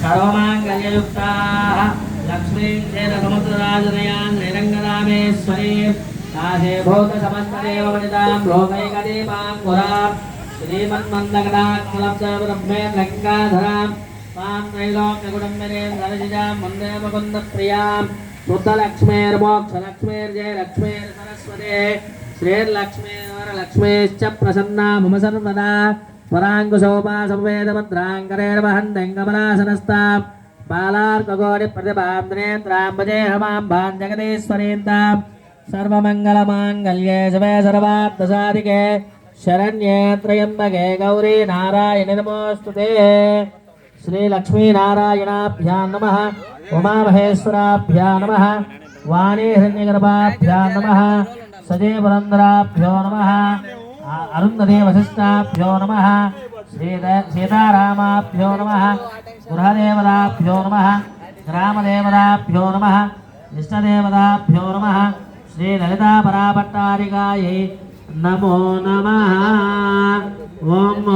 सर्वमाङ्गल्ययुक्ताः लक्ष्मी समुद्रराजनयां निरङ्गनामेश्वरी काशे भूतसमस्तदेववनितां लोकैकदीपाङ्कुरां श्रीमन्मन्दगडाक्षलब्धब्रह्मे लङ्काधरां मां त्रैलोक्यकुटुम्बिनीं सरसिजां वन्दे मुकुन्दप्रियां शुद्धलक्ष्मीर्मोक्षलक्ष्मीर्जयलक्ष्मीर्सरस्वती श्रीर्लक्ष्मीर्वरलक्ष्मीश्च प्रसन्ना मम सर्वदा पराङ्कुशोपासमवेदभद्राङ्करेण वहन्तं कमलासनस्तां बालार्कगोडिप्रतिभां नेत्रां भजेहमां भां जगदीश्वरीन्तां सर्वमङ्गलमाङ्गल्ये शिवे सर्वार्थसाधिके शरण्ये त्र्यम्बके गौरी नारायणि नमोऽस्तुते। श्रीलक्ष्मीनारायणाभ्यां नमः। उमामहेश्वराभ्यां नमः। वाणी हिरण्यगर्भाभ्यां नमः। सजयपुरन्दराभ्यो नमः। अरुन्धती वसिष्ठाभ्यो नमः। सीतारामाभ्यो नमः। गृहदेवताभ्यो नमः। ग्रामदेवताभ्यो नमः। इष्टदेवताभ्यो नमः। श्रीललितापराभट्टारिकायै नमो नमः। ओम